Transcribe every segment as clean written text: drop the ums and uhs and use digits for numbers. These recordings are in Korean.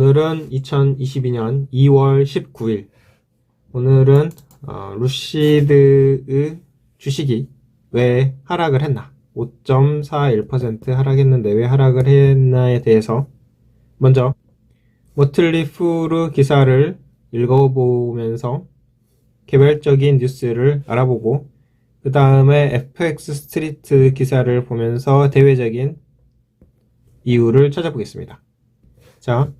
오늘은 2022년 2월 19일. 오늘은 루시드의 주식이 왜 하락을 했나, 5.41% 하락했는데 왜 하락을 했나에 대해서 먼저 모틀리 푸르 기사를 읽어보면서 개별적인 뉴스를 알아보고, 그 다음에 FX 스트리트 기사를 보면서 대외적인 이유를 찾아보겠습니다. 자,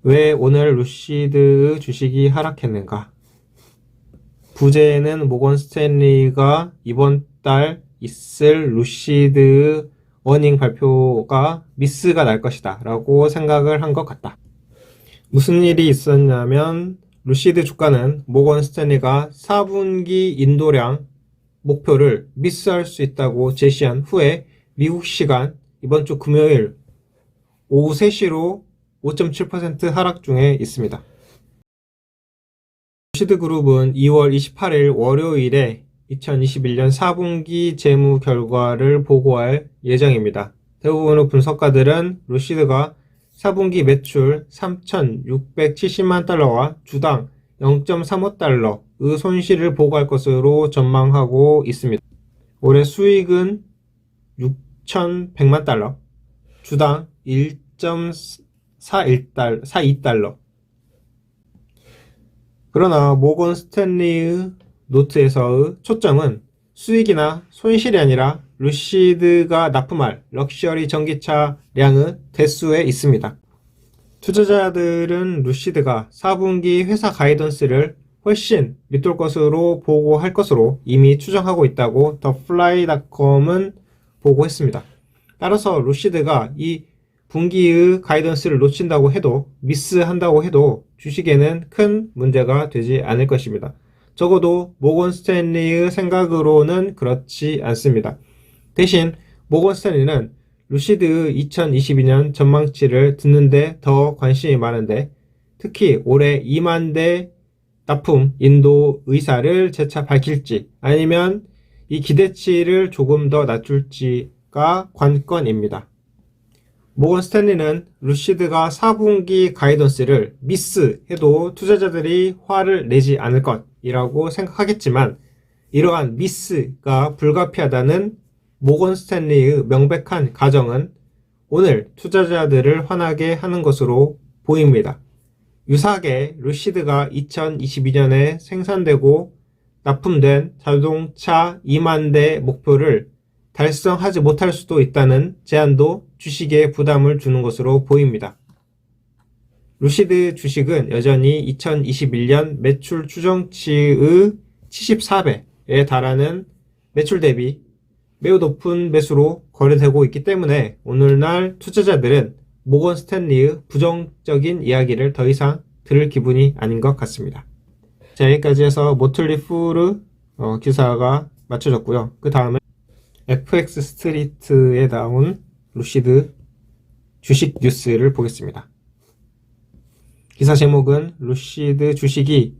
왜 오늘 루시드의 주식이 하락했는가? 부제는 모건 스탠리가 이번 달 있을 루시드의 어닝 발표가 미스가 날 것이다 라고 생각을 한 것 같다. 무슨 일이 있었냐면, 루시드 주가는 모건 스탠리가 4분기 인도량 목표를 미스할 수 있다고 제시한 후에 미국 시간 이번 주 금요일 오후 3시로 5.7% 하락 중에 있습니다. 루시드그룹은 2월 28일 월요일에 2021년 4분기 재무 결과를 보고할 예정입니다. 대부분의 분석가들은 루시드가 4분기 매출 3,670만 달러와 주당 0.35달러의 손실을 보고할 것으로 전망하고 있습니다. 올해 수익은 6,100만 달러, 주당 1.42달러. 그러나 모건 스탠리의 노트에서의 초점은 수익이나 손실이 아니라 루시드가 납품할 럭셔리 전기차량의 대수에 있습니다. 투자자들은 루시드가 4분기 회사 가이던스를 훨씬 밑돌 것으로 보고할 것으로 이미 추정하고 있다고 더플라이.com은 보고했습니다. 따라서 루시드가 이 분기의 가이던스를 놓친다고 해도, 미스한다고 해도 주식에는 큰 문제가 되지 않을 것입니다. 적어도 모건 스탠리의 생각으로는 그렇지 않습니다. 대신 모건 스탠리는 루시드의 2022년 전망치를 듣는데 더 관심이 많은데, 특히 올해 2만 대 납품 인도 의사를 재차 밝힐지 아니면 이 기대치를 조금 더 낮출지가 관건입니다. 모건 스탠리는 루시드가 4분기 가이던스를 미스해도 투자자들이 화를 내지 않을 것이라고 생각하겠지만, 이러한 미스가 불가피하다는 모건 스탠리의 명백한 가정은 오늘 투자자들을 화나게 하는 것으로 보입니다. 유사하게 루시드가 2022년에 생산되고 납품된 자동차 2만 대 목표를 달성하지 못할 수도 있다는 제안도 주식에 부담을 주는 것으로 보입니다. 루시드 주식은 여전히 2021년 매출 추정치의 74배에 달하는 매출 대비 매우 높은 매수로 거래되고 있기 때문에 오늘날 투자자들은 모건 스탠리의 부정적인 이야기를 더 이상 들을 기분이 아닌 것 같습니다. 자, 여기까지 해서 모틀리 푸르 기사가 맞춰졌고요. 그 다음에 FX 스트리트에 나온 루시드 주식 뉴스를 보겠습니다. 기사 제목은 루시드 주식이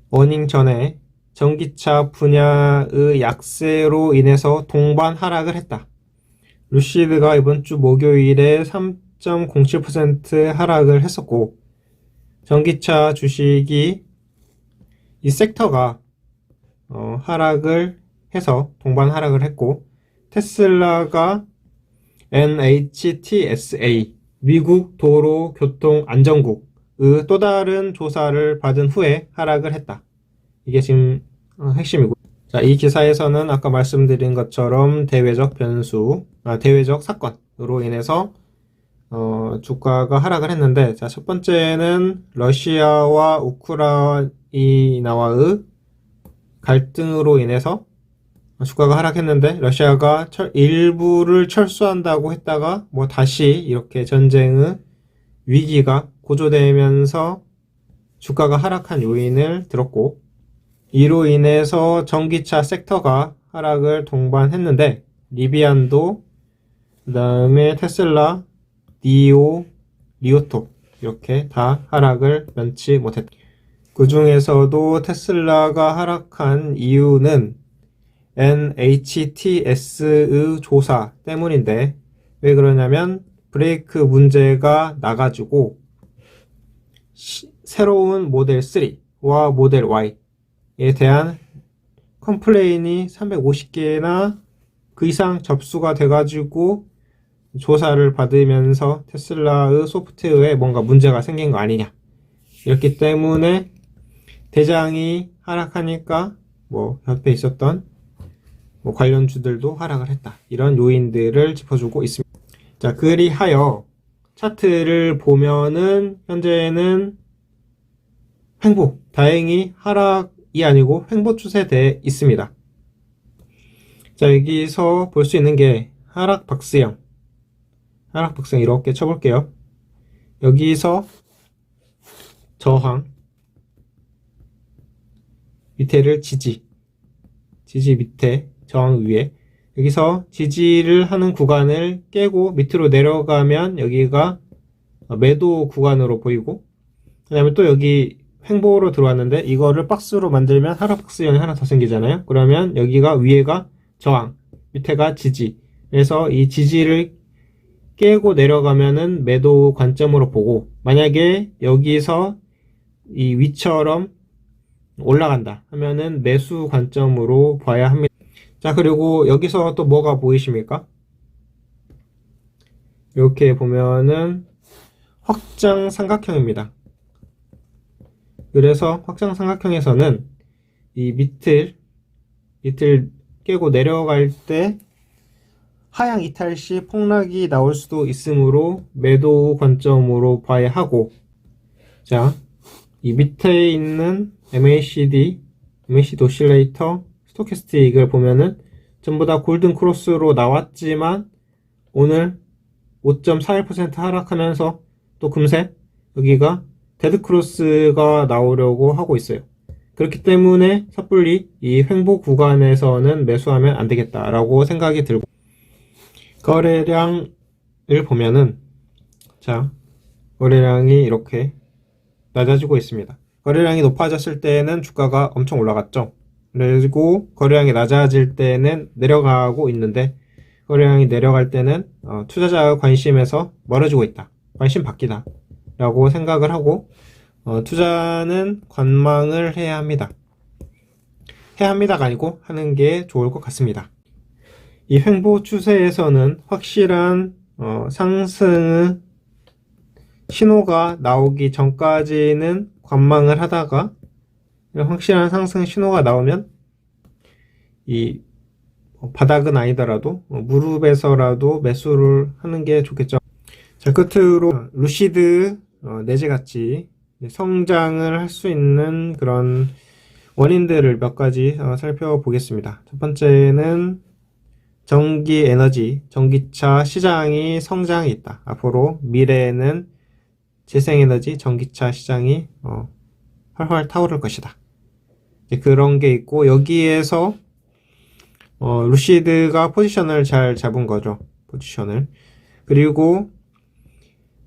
어닝 전에 전기차 분야의 약세로 인해서 동반 하락을 했다. 루시드가 이번 주 목요일에 3.07% 하락을 했었고, 전기차 주식이 이 섹터가 하락을 해서 동반 하락을 했고, 테슬라가 NHTSA 미국 도로교통안전국의 또 다른 조사를 받은 후에 하락을 했다. 이게 지금 핵심이고, 자, 이 기사에서는 아까 말씀드린 것처럼 대외적 사건으로 인해서 주가가 하락을 했는데, 자, 첫 번째는 러시아와 우크라이나와의 갈등으로 인해서 주가가 하락했는데, 러시아가 일부를 철수한다고 했다가 다시 이렇게 전쟁의 위기가 고조되면서 주가가 하락한 요인을 들었고, 이로 인해서 전기차 섹터가 하락을 동반했는데, 리비안도, 그 다음에 테슬라, 리오토 이렇게 다 하락을 면치 못했다. 그 중에서도 테슬라가 하락한 이유는 NHTS의 조사 때문인데, 왜 그러냐면 브레이크 문제가 나가지고 새로운 모델 3와 모델 Y에 대한 컴플레인이 350개나 그 이상 접수가 돼가지고 조사를 받으면서 테슬라의 소프트웨어에 뭔가 문제가 생긴 거 아니냐. 이렇기 때문에 대장이 하락하니까 뭐 옆에 있었던 뭐 관련주들도 하락을 했다. 이런 요인들을 짚어주고 있습니다. 자, 그리하여 차트를 보면은 현재는 횡보, 다행히 하락이 아니고 횡보 추세되어 있습니다. 자, 여기서 볼 수 있는 게 하락 박스형 이렇게 쳐볼게요. 여기서 저항, 밑에를 지지 밑에, 저항 위에, 여기서 지지를 하는 구간을 깨고 밑으로 내려가면 여기가 매도 구간으로 보이고, 그 다음에 또 여기 횡보로 들어왔는데 이거를 박스로 만들면 하락 박스형이 하나 더 생기잖아요. 그러면 여기가 위에가 저항, 밑에가 지지. 그래서 이 지지를 깨고 내려가면은 매도 관점으로 보고, 만약에 여기서 이 위처럼 올라간다 하면은 매수 관점으로 봐야 합니다. 자, 그리고 여기서 또 뭐가 보이십니까? 이렇게 보면은 확장 삼각형입니다. 그래서 확장 삼각형에서는 이 밑을 깨고 내려갈 때 하향 이탈 시 폭락이 나올 수도 있으므로 매도 관점으로 봐야 하고, 자, 이 밑에 있는 MACD 오실레이터, 스토캐스틱을 보면은 전부 다 골든 크로스로 나왔지만 오늘 5.41% 하락하면서 또 금세 여기가 데드 크로스가 나오려고 하고 있어요. 그렇기 때문에 섣불리 이 횡보 구간에서는 매수하면 안 되겠다라고 생각이 들고, 거래량을 보면은, 자, 거래량이 이렇게 낮아지고 있습니다. 거래량이 높아졌을 때는 주가가 엄청 올라갔죠. 그리고 거래량이 낮아질 때는 내려가고 있는데, 거래량이 내려갈 때는 투자자의 관심에서 멀어지고 있다, 관심 바뀌다 라고 생각을 하고, 투자는 관망을 해야 합니다. 해야 합니다가 아니고 하는 게 좋을 것 같습니다. 이 횡보 추세에서는 확실한 상승 신호가 나오기 전까지는 관망을 하다가 확실한 상승 신호가 나오면 이 바닥은 아니더라도 무릎에서라도 매수를 하는 게 좋겠죠. 자, 끝으로 루시드 내재같이 성장을 할 수 있는 그런 원인들을 몇 가지 살펴보겠습니다. 첫 번째는 전기 에너지, 전기차 시장이 성장이 있다. 앞으로 미래에는 재생에너지, 전기차 시장이 활활 타오를 것이다. 그런 게 있고, 여기에서 루시드가 포지션을 잘 잡은 거죠. 포지션을. 그리고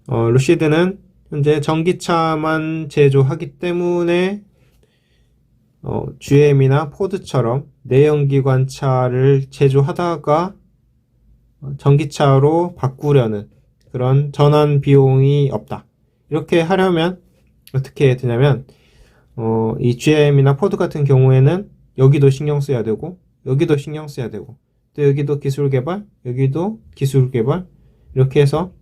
루시드는 현재 전기차만 제조하기 때문에 GM이나 포드처럼 내연기관차를 제조하다가 전기차로 바꾸려는 그런 전환 비용이 없다. 이렇게 하려면 어떻게 되냐면 이 GM이나 포드 같은 경우에는 여기도 신경 써야 되고, 여기도 신경 써야 되고, 또 여기도 기술 개발, 여기도 기술 개발, 이렇게 해서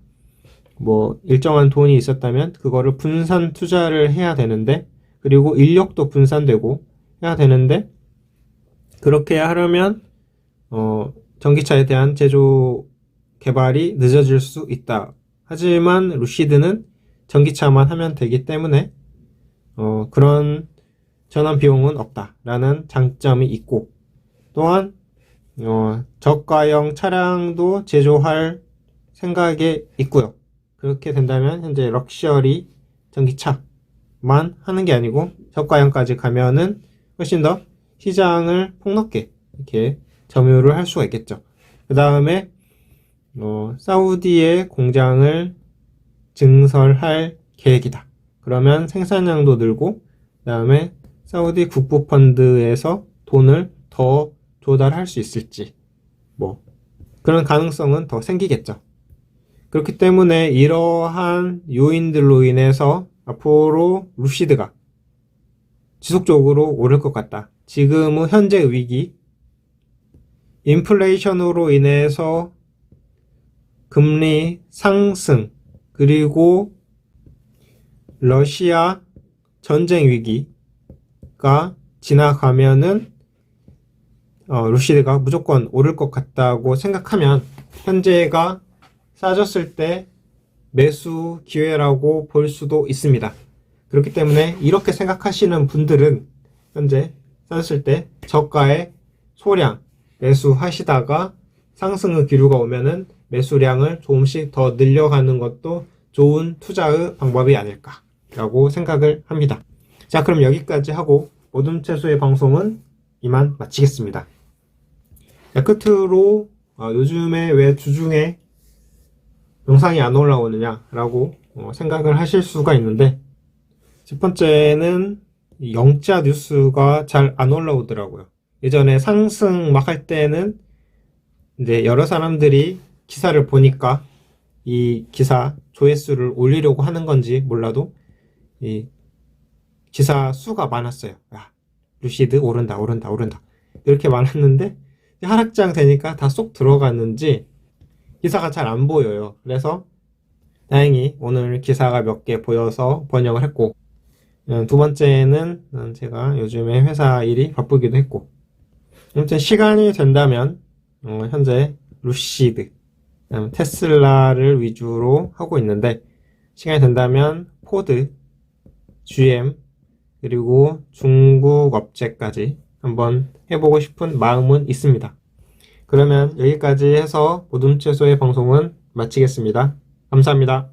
뭐 일정한 돈이 있었다면 그거를 분산 투자를 해야 되는데, 그리고 인력도 분산되고 해야 되는데, 그렇게 하려면 전기차에 대한 제조 개발이 늦어질 수 있다. 하지만 루시드는 전기차만 하면 되기 때문에 그런 전환 비용은 없다라는 장점이 있고, 또한 저가형 차량도 제조할 생각에 있고요. 그렇게 된다면 현재 럭셔리 전기차만 하는 게 아니고 저가형까지 가면은 훨씬 더 시장을 폭넓게 이렇게 점유를 할 수가 있겠죠. 그 다음에 사우디에 공장을 증설할 계획이다. 그러면 생산량도 늘고, 그 다음에 사우디 국부펀드에서 돈을 더 조달할 수 있을지, 뭐 그런 가능성은 더 생기겠죠. 그렇기 때문에 이러한 요인들로 인해서 앞으로 루시드가 지속적으로 오를 것 같다. 지금은 현재의 위기, 인플레이션으로 인해서 금리 상승, 그리고 러시아 전쟁 위기가 지나가면은 루시드가 무조건 오를 것 같다고 생각하면 현재가 싸졌을 때 매수 기회라고 볼 수도 있습니다. 그렇기 때문에 이렇게 생각하시는 분들은 현재 싸졌을 때 저가의 소량 매수하시다가 상승의 기류가 오면은 매수량을 조금씩 더 늘려가는 것도 좋은 투자의 방법이 아닐까라고 생각을 합니다. 자, 그럼 여기까지 하고 모둠 채소의 방송은 이만 마치겠습니다. 자, 끝으로 요즘에 왜 주중에 영상이 안 올라오느냐라고 생각을 하실 수가 있는데, 첫 번째는 영자 뉴스가 잘 안 올라오더라고요. 예전에 상승 막 할 때는 이제 여러 사람들이 기사를 보니까 이 기사 조회수를 올리려고 하는 건지 몰라도 이 기사 수가 많았어요. 야, 루시드 오른다 이렇게 많았는데 하락장 되니까 다 쏙 들어갔는지 기사가 잘 안 보여요. 그래서 다행히 오늘 기사가 몇 개 보여서 번역을 했고, 두 번째는 제가 요즘에 회사 일이 바쁘기도 했고, 아무튼 시간이 된다면 현재 루시드, 테슬라를 위주로 하고 있는데, 시간이 된다면 포드, GM, 그리고 중국 업체까지 한번 해보고 싶은 마음은 있습니다. 그러면 여기까지 해서 모둠 채소의 방송은 마치겠습니다. 감사합니다.